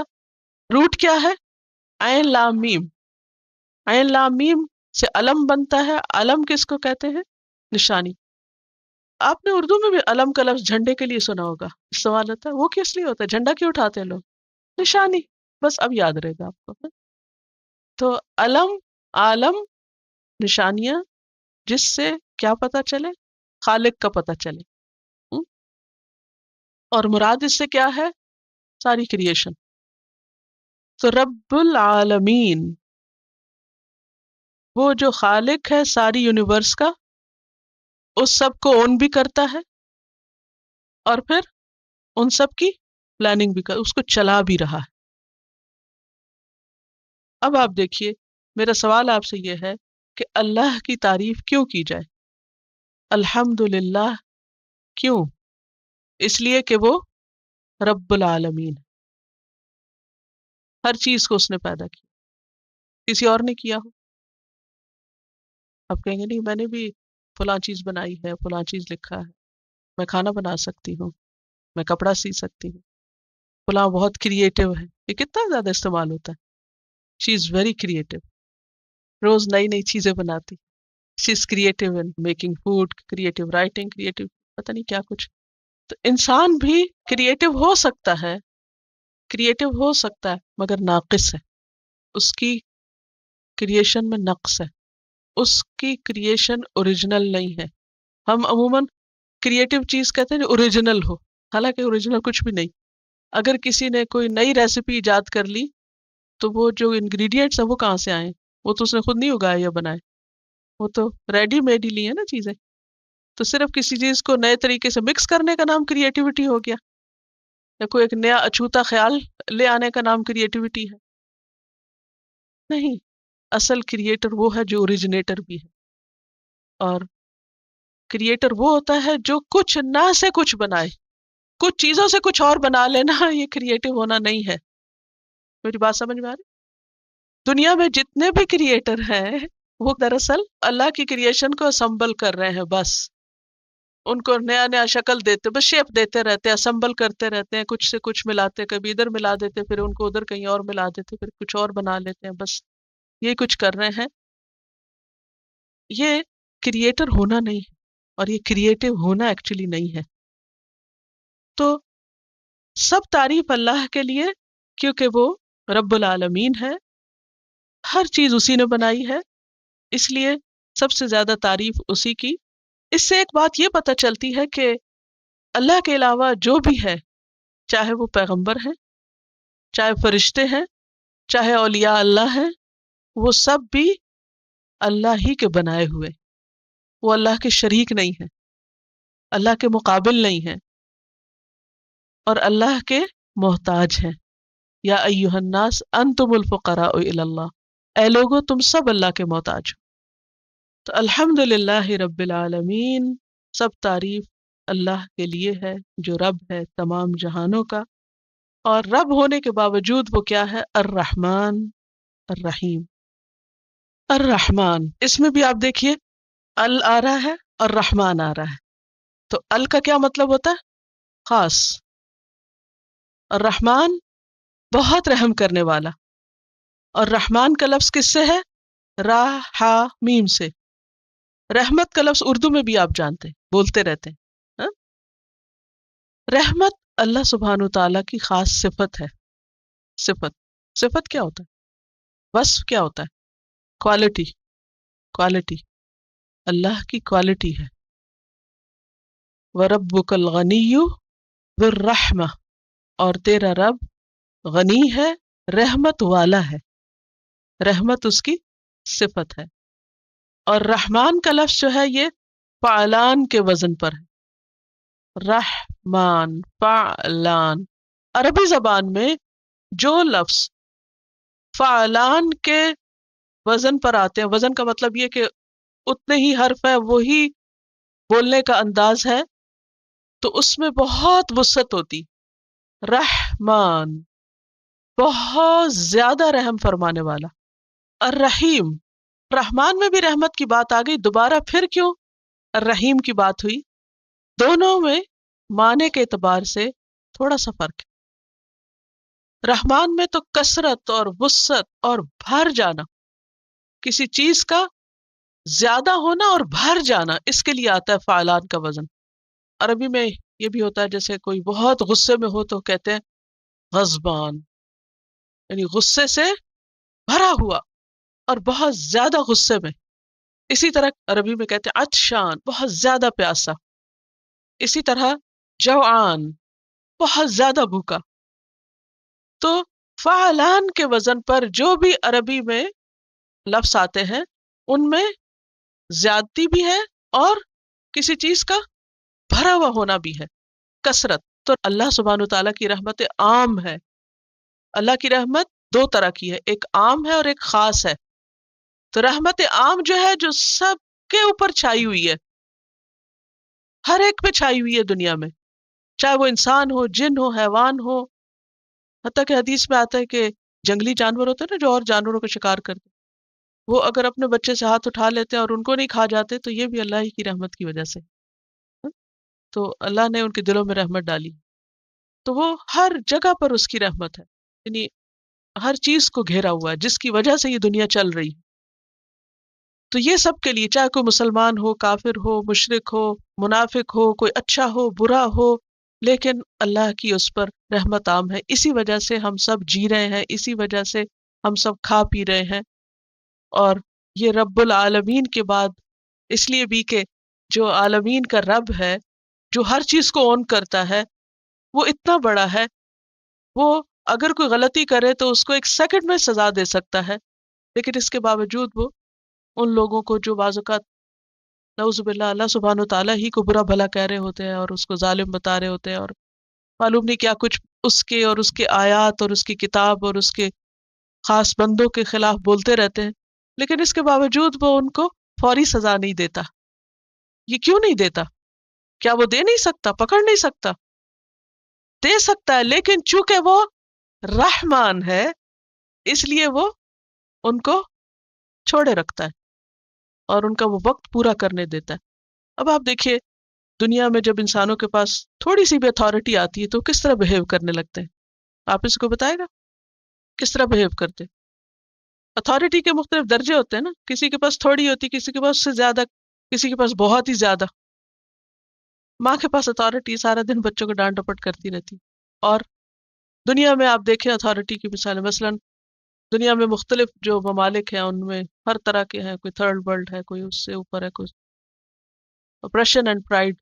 A: روٹ کیا ہے؟ عین لام میم. عین لام میم سے علم بنتا ہے. علم کس کو کہتے ہیں؟ نشانی. آپ نے اردو میں بھی علم کا لفظ جھنڈے کے لیے سنا ہوگا. سوال ہوتا ہے وہ کس لیے ہوتا ہے؟ جھنڈا کیوں اٹھاتے ہیں لوگ؟ نشانی. بس اب یاد رہے گا آپ کو. تو علم، عالم، نشانیاں جس سے کیا پتا چلے؟ خالق کا پتا چلے. ہم؟ اور مراد اس سے کیا ہے؟ ساری کریشن. تو رب العالمین وہ جو خالق ہے ساری یونیورس کا، اس سب کو اون بھی کرتا ہے اور پھر ان سب کی پلاننگ بھی اس کو چلا بھی رہا ہے. اب آپ دیکھیے، میرا سوال آپ سے یہ ہے کہ اللہ کی تعریف کیوں کی جائے؟ الحمدللہ کیوں؟ اس لیے کہ وہ رب العالمین، ہر چیز کو اس نے پیدا کیا، کسی اور نے کیا ہو؟ آپ کہیں گے نہیں میں نے بھی فلاں چیز بنائی ہے، فلاں چیز لکھا ہے، میں کھانا بنا سکتی ہوں، میں کپڑا سی سکتی ہوں، فلاں بہت کریٹو ہے. یہ کتنا زیادہ استعمال ہوتا ہے. شی از ویری کریٹو، روز نئی نئی چیزیں بناتی. She is creative in making food, creative writing, creative پتہ نہیں کیا کچھ. تو انسان بھی کریٹو ہو سکتا ہے، کریٹو ہو سکتا ہے، مگر ناقص ہے. اس کی کریشن میں نقص ہے، اس کی کریشن اوریجنل نہیں ہے. ہم عموماً کریٹو چیز کہتے ہیں جو اوریجنل ہو، حالانکہ اوریجنل کچھ بھی نہیں. اگر کسی نے کوئی نئی ریسیپی ایجاد کر لی تو وہ جو انگریڈینٹس ہیں وہ کہاں سے آئیں؟ وہ تو اس نے خود نہیں اگائے یا بنائے، وہ تو ریڈی میڈ ہی لی ہے نا چیزیں. تو صرف کسی چیز کو نئے طریقے سے مکس کرنے کا نام کریٹیوٹی ہو گیا، یا کوئی ایک نیا اچھوتا خیال لے آنے کا نام کریٹیوٹی ہے؟ نہیں. اصل کریٹر وہ ہے جو اوریجنیٹر بھی ہے، اور کریٹر وہ ہوتا ہے جو کچھ نہ سے کچھ بنائے. کچھ چیزوں سے کچھ اور بنا لینا یہ کریٹو ہونا نہیں ہے. میری بات سمجھ میں آ رہی؟ دنیا میں جتنے بھی کریٹر ہیں وہ دراصل اللہ کی کریشن کو اسمبل کر رہے ہیں. بس ان کو نیا نیا شکل دیتے، بس شیپ دیتے رہتے ہیں، اسمبل کرتے رہتے ہیں، کچھ سے کچھ ملاتے، کبھی ادھر ملا دیتے، پھر ان کو ادھر کہیں اور ملا دیتے، پھر کچھ اور بنا لیتے ہیں. بس یہ کچھ کر رہے ہیں. یہ کریٹر ہونا نہیں ہے، اور یہ کریٹو ہونا ایکچولی نہیں ہے. تو سب تعریف اللہ کے لیے، کیونکہ وہ رب العالمین ہے، ہر چیز اسی نے بنائی ہے، اس لیے سب سے زیادہ تعریف اسی کی. اس سے ایک بات یہ پتہ چلتی ہے کہ اللہ کے علاوہ جو بھی ہے، چاہے وہ پیغمبر ہیں، چاہے فرشتے ہیں، چاہے اولیاء اللہ ہیں، وہ سب بھی اللہ ہی کے بنائے ہوئے. وہ اللہ کے شریک نہیں ہیں، اللہ کے مقابل نہیں ہیں، اور اللہ کے محتاج ہیں. یا ایھا الناس انتم الفقراء الی اللہ، اے لوگو تم سب اللہ کے محتاج ہو. تو الحمدللہ رب العالمین، سب تعریف اللہ کے لیے ہے جو رب ہے تمام جہانوں کا. اور رب ہونے کے باوجود وہ کیا ہے؟ الرحمن الرحیم. الرحمن، اس میں بھی آپ دیکھیے ال آ رہا ہے اور رحمان آ رہا ہے. تو ال کا کیا مطلب ہوتا ہے؟ خاص. الرحمن بہت رحم کرنے والا. اور رحمان کا لفظ کس سے ہے؟ را ہا میم سے. رحمت کا لفظ اردو میں بھی آپ جانتے ہیں، بولتے رہتے ہیں. ہاں؟ رحمت اللہ سبحانہ تعالیٰ کی خاص صفت ہے. صفت کیا ہوتا ہے؟ وصف کیا ہوتا ہے؟ کوالٹی اللہ کی کوالٹی ہے. وَرَبُّكَ الْغَنِيُّ ذُو الرَّحْمَةِ، اور تیرا رب غنی ہے، رحمت والا ہے. رحمت اس کی صفت ہے. اور رحمان کا لفظ جو ہے یہ فعلان کے وزن پر ہے. رحمان، فعلان. عربی زبان میں جو لفظ فعلان کے وزن پر آتے ہیں، وزن کا مطلب یہ کہ اتنے ہی حرف ہے، وہی بولنے کا انداز ہے، تو اس میں بہت وسعت ہوتی. رحمان، بہت زیادہ رحم فرمانے والا. الرحیم، رحمان میں بھی رحمت کی بات آ گئی، دوبارہ پھر کیوں الرحیم کی بات ہوئی؟ دونوں میں معنی کے اعتبار سے تھوڑا سا فرق ہے. رحمان میں تو کثرت اور وسعت اور بھر جانا، کسی چیز کا زیادہ ہونا اور بھر جانا، اس کے لیے آتا ہے فعلان کا وزن. عربی میں یہ بھی ہوتا ہے، جیسے کوئی بہت غصے میں ہو تو کہتے ہیں غضبان، یعنی غصے سے بھرا ہوا اور بہت زیادہ غصے میں. اسی طرح عربی میں کہتے ہیں عطشان، بہت زیادہ پیاسا. اسی طرح جوعان، بہت زیادہ بھوکا. تو فعلان کے وزن پر جو بھی عربی میں لفظ آتے ہیں ان میں زیادتی بھی ہے اور کسی چیز کا بھرا ہوا ہونا بھی ہے، کثرت. تو اللہ سبحانہ تعالیٰ کی رحمت عام ہے. اللہ کی رحمت دو طرح کی ہے، ایک عام ہے اور ایک خاص ہے. تو رحمت عام جو ہے، جو سب کے اوپر چھائی ہوئی ہے، ہر ایک پہ چھائی ہوئی ہے دنیا میں، چاہے وہ انسان ہو، جن ہو، حیوان ہو. حتیٰ کہ حدیث میں آتا ہے کہ جنگلی جانور ہوتے ہیں نا جو اور جانوروں کا شکار کرتے ہیں، وہ اگر اپنے بچے سے ہاتھ اٹھا لیتے اور ان کو نہیں کھا جاتے تو یہ بھی اللہ ہی کی رحمت کی وجہ سے، تو اللہ نے ان کے دلوں میں رحمت ڈالی، تو وہ ہر جگہ پر اس کی رحمت ہے، یعنی ہر چیز کو گھیرا ہوا ہے جس کی وجہ سے یہ دنیا چل رہی ہے۔ تو یہ سب کے لیے، چاہے کوئی مسلمان ہو، کافر ہو، مشرک ہو، منافق ہو، کوئی اچھا ہو، برا ہو، لیکن اللہ کی اس پر رحمت عام ہے، اسی وجہ سے ہم سب جی رہے ہیں، اسی وجہ سے ہم سب کھا پی رہے ہیں۔ اور یہ رب العالمین کے بعد اس لیے بھی کہ جو عالمین کا رب ہے، جو ہر چیز کو اون کرتا ہے، وہ اتنا بڑا ہے، وہ اگر کوئی غلطی کرے تو اس کو ایک سیکنڈ میں سزا دے سکتا ہے، لیکن اس کے باوجود وہ ان لوگوں کو جو بعض اوقات نعوذ باللہ اللہ سبحانہ و تعالیٰ ہی کو برا بھلا کہہ رہے ہوتے ہیں اور اس کو ظالم بتا رہے ہوتے ہیں اور معلوم نہیں کیا کچھ اس کے اور اس کے آیات اور اس کی کتاب اور اس کے خاص بندوں کے خلاف بولتے رہتے ہیں، لیکن اس کے باوجود وہ ان کو فوری سزا نہیں دیتا۔ یہ کیوں نہیں دیتا؟ کیا وہ دے نہیں سکتا، پکڑ نہیں سکتا؟ دے سکتا ہے، لیکن چونکہ وہ رحمان ہے اس لیے وہ ان کو چھوڑے رکھتا ہے اور ان کا وہ وقت پورا کرنے دیتا ہے۔ اب آپ دیکھیے، دنیا میں جب انسانوں کے پاس تھوڑی سی بھی اتھارٹی آتی ہے تو کس طرح بہیو کرنے لگتے ہیں؟ آپ اس کو بتائے گا کس طرح بہیو کرتے؟ اتھارٹی کے مختلف درجے ہوتے ہیں نا، کسی کے پاس تھوڑی ہوتی، کسی کے پاس اس سے زیادہ، کسی کے پاس بہت ہی زیادہ۔ ماں کے پاس اتھارٹی سارا دن بچوں کو ڈانٹ ڈپٹ کرتی رہتی، اور دنیا میں آپ دیکھیں اتھارٹی کی مثالیں، مثلاً دنیا میں مختلف جو ممالک ہیں ان میں ہر طرح کے ہیں، کوئی تھرڈ ورلڈ ہے، کوئی اس سے اوپر ہے، کوئی اپریشن اینڈ پرائڈ۔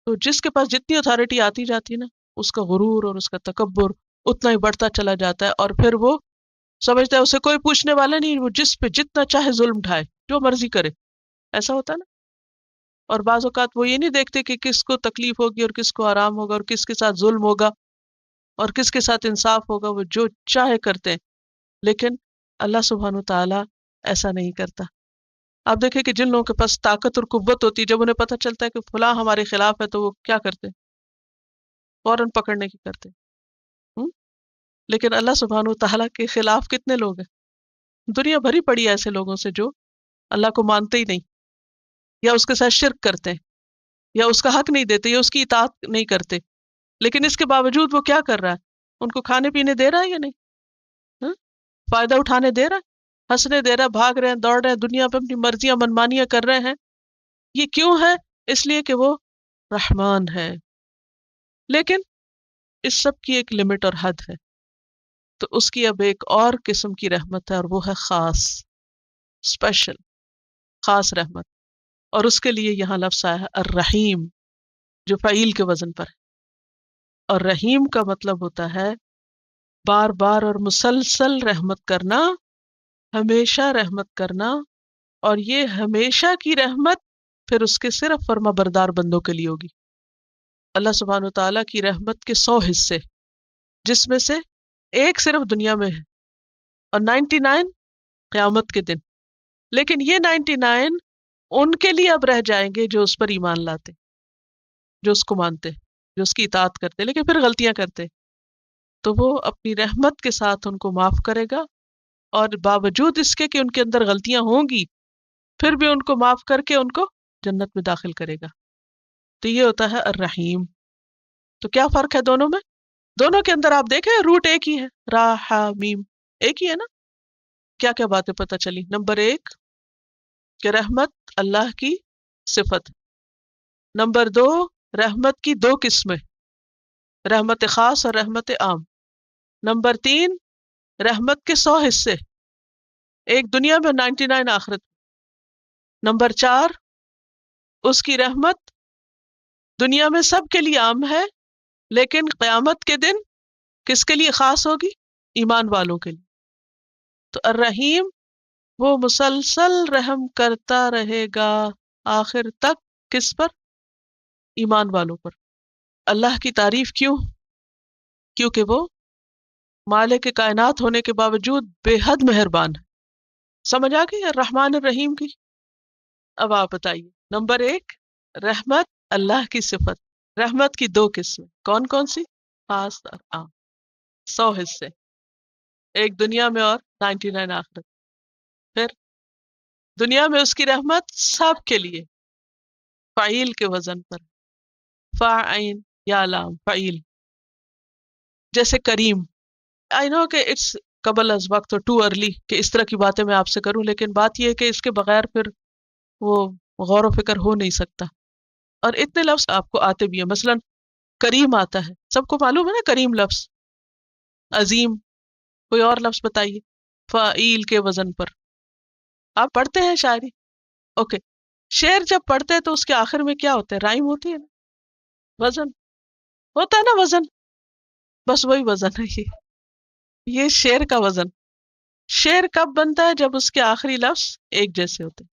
A: تو جس کے پاس جتنی اتھارٹی آتی جاتی ہے نا، اس کا غرور اور اس کا تکبر اتنا ہی بڑھتا چلا جاتا ہے، اور پھر وہ سمجھتا ہے اسے کوئی پوچھنے والا نہیں، وہ جس پہ جتنا چاہے ظلم ڈھائے، جو مرضی کرے۔ ایسا ہوتا ہے نا؟ اور بعض اوقات وہ یہ نہیں دیکھتے کہ کس کو تکلیف ہوگی اور کس کو آرام ہوگا اور کس کے ساتھ ظلم ہوگا اور کس کے ساتھ انصاف ہوگا، وہ جو چاہے کرتے ہیں۔ لیکن اللہ سبحانہ و تعالیٰ ایسا نہیں کرتا۔ آپ دیکھیں کہ جن لوگوں کے پاس طاقت اور قوت ہوتی ہے، جب انہیں پتہ چلتا ہے کہ فلاں ہمارے خلاف ہے تو وہ کیا کرتے ہیں؟ فوراً پکڑنے کی کرتے ہیں۔ لیکن اللہ سبحانہ و تعالیٰ کے خلاف کتنے لوگ ہیں؟ دنیا بھری پڑی ہے ایسے لوگوں سے جو اللہ کو مانتے ہی نہیں، یا اس کے ساتھ شرک کرتے ہیں، یا اس کا حق نہیں دیتے، یا اس کی اطاعت نہیں کرتے، لیکن اس کے باوجود وہ کیا کر رہا ہے؟ ان کو کھانے پینے دے رہا ہے یا نہیں؟ ہاں؟ فائدہ اٹھانے دے رہا ہے، ہنسنے دے رہا ہے، بھاگ رہے ہیں، دوڑ رہے ہیں، دنیا پہ اپنی مرضیاں منمانیاں کر رہے ہیں۔ یہ کیوں ہے؟ اس لیے کہ وہ رحمان ہے، لیکن اس سب کی ایک لمٹ اور حد ہے۔ تو اس کی اب ایک اور قسم کی رحمت ہے، اور وہ ہے خاص، اسپیشل، خاص رحمت، اور اس کے لیے یہاں لفظ آیا ہے الرحیم، جو فعیل کے وزن پر ہے۔ اور رحیم کا مطلب ہوتا ہے بار بار اور مسلسل رحمت کرنا، ہمیشہ رحمت کرنا، اور یہ ہمیشہ کی رحمت پھر اس کے صرف فرما بردار بندوں کے لیے ہوگی۔ اللہ سبحانہ و تعالیٰ کی رحمت کے 100 حصے، جس میں سے ایک صرف دنیا میں ہے اور 99 قیامت کے دن، لیکن یہ 99 ان کے لیے اب رہ جائیں گے جو اس پر ایمان لاتے، جو اس کو مانتے، جو اس کی اطاعت کرتے، لیکن پھر غلطیاں کرتے، تو وہ اپنی رحمت کے ساتھ ان کو معاف کرے گا، اور باوجود اس کے کہ ان کے اندر غلطیاں ہوں گی پھر بھی ان کو معاف کر کے ان کو جنت میں داخل کرے گا۔ تو یہ ہوتا ہے الرحیم۔ تو کیا فرق ہے دونوں میں؟ دونوں کے اندر آپ دیکھیں روٹ ایک ہی ہے، را ہا میم، ایک ہی ہے نا۔ کیا کیا باتیں پتہ چلی؟ نمبر ایک کہ رحمت اللہ کی صفت۔ نمبر دو، رحمت کی دو قسمیں، رحمت خاص اور رحمت عام۔ نمبر تین، رحمت کے 100 حصے، ایک دنیا میں 99 آخرت۔ نمبر چار، اس کی رحمت دنیا میں سب کے لیے عام ہے، لیکن قیامت کے دن کس کے لیے خاص ہوگی؟ ایمان والوں کے لیے۔ تو الرحیم وہ مسلسل رحم کرتا رہے گا آخر تک، کس پر؟ ایمان والوں پر۔ اللہ کی تعریف کیوں؟ کیونکہ وہ مالک کائنات ہونے کے باوجود بے حد مہربان ہے۔ سمجھ آ گئی الرحمن الرحیم کی؟ اب آپ بتائیے، نمبر ایک، رحمت اللہ کی صفت۔ رحمت کی دو قسمیں، کون کون سی؟ خاص اور عام، 100 حصے، ایک دنیا میں اور 99 آخرت۔ پھر دنیا میں اس کی رحمت سب کے لیے، فعیل کے وزن پر، فاعین یا لام فعیل، جیسے کریم. آئی نو کہ اٹس قبل از وقت اور ٹو ارلی کہ اس طرح کی باتیں میں آپ سے کروں، لیکن بات یہ ہے کہ اس کے بغیر پھر وہ غور و فکر ہو نہیں سکتا. اور اتنے لفظ آپ کو آتے بھی ہیں، مثلا کریم آتا ہے، سب کو معلوم ہے نا کریم لفظ. عظیم، کوئی اور لفظ بتائیے فعیل کے وزن پر. آپ پڑھتے ہیں شاعری؟ اوکے. شعر جب پڑھتے ہیں تو اس کے آخر میں کیا ہوتا ہے؟ رائم ہوتی ہے نا، وزن ہوتا ہے نا، وزن. بس وہی وزن ہے یہ شعر کا وزن. شعر کب بنتا ہے؟ جب اس کے آخری لفظ ایک جیسے ہوتے ہیں.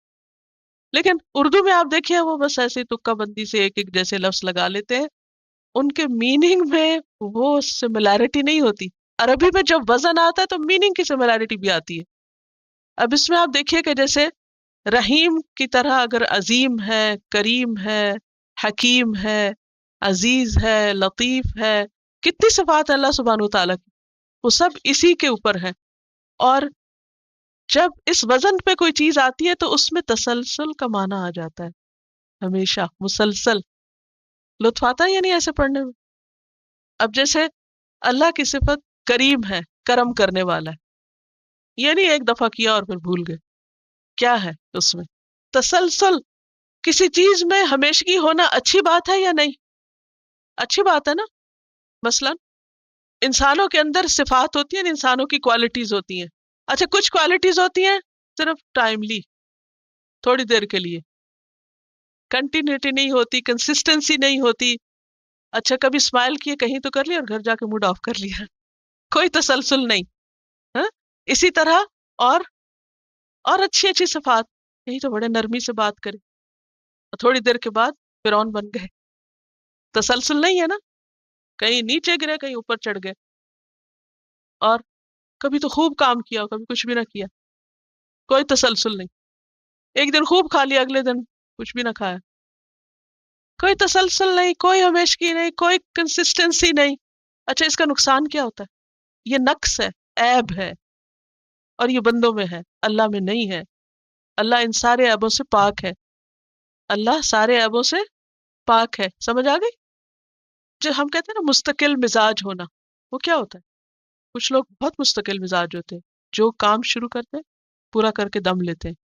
A: لیکن اردو میں آپ دیکھیے وہ بس ایسے تکہ بندی سے ایک ایک جیسے لفظ لگا لیتے ہیں، ان کے میننگ میں وہ سملیرٹی نہیں ہوتی. عربی میں جب وزن آتا ہے تو میننگ کی سملیرٹی بھی آتی ہے. اب اس میں آپ دیکھیے کہ جیسے رحیم کی طرح اگر عظیم ہے، کریم ہے، حکیم ہے، عزیز ہے، لطیف ہے، کتنی صفات ہے اللہ سبحانہ و تعالیٰ کی، وہ سب اسی کے اوپر ہے. اور جب اس وزن پہ کوئی چیز آتی ہے تو اس میں تسلسل کا معنی آ جاتا ہے، ہمیشہ مسلسل. لطف آتا ہے یا نہیں ایسے پڑھنے میں؟ اب جیسے اللہ کی صفت کریم ہے، کرم کرنے والا ہے، یہ نہیں ایک دفعہ کیا اور پھر بھول گئے. کیا ہے اس میں؟ تسلسل. کسی چیز میں ہمیشگی ہونا اچھی بات ہے یا نہیں؟ اچھی بات ہے نا. مثلا انسانوں کے اندر صفات ہوتی ہیں، انسانوں کی کوالٹیز ہوتی ہیں. اچھا کچھ کوالٹیز ہوتی ہیں صرف ٹائملی، تھوڑی دیر کے لیے، کنٹینیوٹی نہیں ہوتی، کنسسٹنسی نہیں ہوتی. اچھا کبھی اسمائل کیے کہیں تو کر لیا اور گھر جا کے موڈ آف کر لیا، کوئی تسلسل نہیں. ہاں اسی طرح اور اچھی اچھی صفات، یہی تو بڑے نرمی سے بات کرے اور تھوڑی دیر کے بعد فرعون بن گئے. تسلسل نہیں ہے نا، کہیں نیچے گرے کہیں اوپر چڑھ گئے. اور کبھی تو خوب کام کیا کبھی کچھ بھی نہ کیا، کوئی تسلسل نہیں. ایک دن خوب کھا لیا اگلے دن کچھ بھی نہ کھایا، کوئی تسلسل نہیں، کوئی ہمیشگی نہیں، کوئی کنسسٹنسی نہیں. اچھا اس کا نقصان کیا ہوتا ہے؟ یہ نقص ہے، عیب ہے، اور یہ بندوں میں ہے، اللہ میں نہیں ہے. اللہ ان سارے عیبوں سے پاک ہے، اللہ سارے عیبوں سے پاک ہے. سمجھ آ گئی؟ جو ہم کہتے ہیں نا مستقل مزاج ہونا، وہ کیا ہوتا ہے؟ کچھ لوگ بہت مستقل مزاج ہوتے ہیں، جو کام شروع کرتے ہیں پورا کر کے دم لیتے ہیں.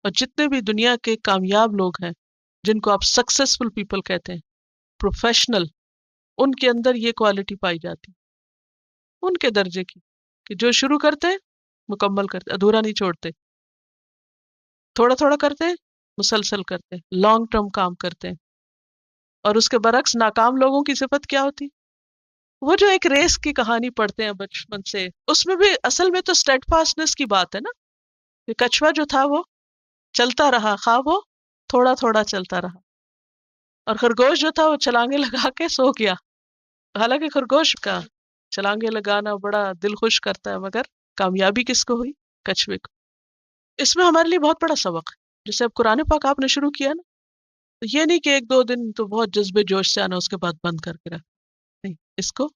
A: اور جتنے بھی دنیا کے کامیاب لوگ ہیں جن کو آپ سکسیسفل پیپل کہتے ہیں، پروفیشنل، ان کے اندر یہ کوالٹی پائی جاتی، ان کے درجے کی، کہ جو شروع کرتے ہیں مکمل کرتے، ادھورا نہیں چھوڑتے، تھوڑا تھوڑا کرتے ہیں، مسلسل کرتے ہیں، لانگ ٹرم کام کرتے ہیں. اور اس کے برعکس ناکام لوگوں کی صفت کیا ہوتی؟ وہ جو ایک ریس کی کہانی پڑھتے ہیں بچپن سے، اس میں بھی اصل میں تو اسٹیڈ فاسٹنس کی بات ہے نا. کہ کچھوا جو تھا وہ چلتا رہا، خواہ وہ تھوڑا تھوڑا چلتا رہا، اور خرگوش جو تھا وہ چھلانگے لگا کے سو گیا. حالانکہ خرگوش کا چھلانگے لگانا بڑا دل خوش کرتا ہے، مگر کامیابی کس کو ہوئی؟ کچھوے کو. اس میں ہمارے لیے بہت بڑا سبق ہے. جیسے اب قرآن پاک آپ نے شروع کیا نا، تو یہ نہیں کہ ایک دو دن تو بہت جذبے جوش سے آنا اس کے بعد بند کر کے رکھ، نہیں، اس کو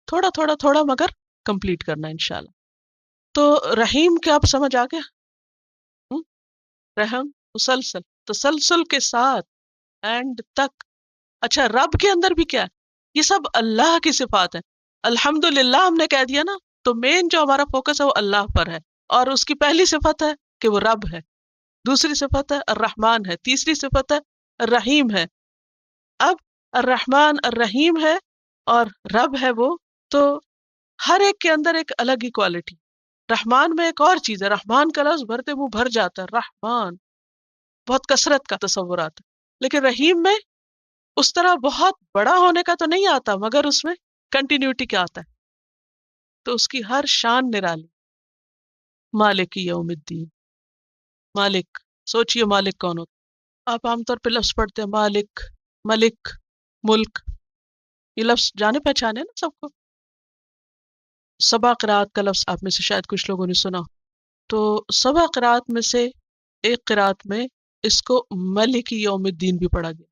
A: تھوڑا تھوڑا تھوڑا مگر کمپلیٹ کرنا انشاءاللہ. تو رحیم کیا آپ سمجھ آ گیا؟ رحم مسلسل، تسلسل کے ساتھ، اینڈ تک. اچھا رب کے اندر بھی کیا ہے؟ یہ سب اللہ کی صفات ہیں. الحمدللہ ہم نے کہہ دیا نا، تو مین جو ہمارا فوکس ہے وہ اللہ پر ہے. اور اس کی پہلی صفت ہے کہ وہ رب ہے، دوسری صفت ہے الرحمن ہے، تیسری صفت ہے الرحیم ہے. اب الرحمن الرحیم ہے اور رب ہے وہ، تو ہر ایک کے اندر ایک الگ ہی کوالٹی. رحمان میں ایک اور چیز ہے، رحمان کا لفظ بھرتے منہ بھر جاتا ہے، رحمان بہت کثرت کا تصورات ہے. لیکن رحیم میں اس طرح بہت بڑا ہونے کا تو نہیں آتا، مگر اس میں کنٹینیوٹی کا آتا ہے، تو اس کی ہر شان نرالی. مالک یوم الدین، مالک، سوچئے مالک کون ہوتا؟ آپ عام طور پہ لفظ پڑھتے ہیں مالک، ملک، ملک، یہ لفظ جانے پہچانے نا سب کو. سبا قرات کا لفظ آپ میں سے شاید کچھ لوگوں نے سنا. تو سبا قرات میں سے ایک قرات میں اس کو ملک یوم الدین بھی پڑھا گیا.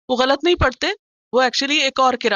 A: وہ غلط نہیں پڑھتے، وہ ایکچولی ایک اور قرات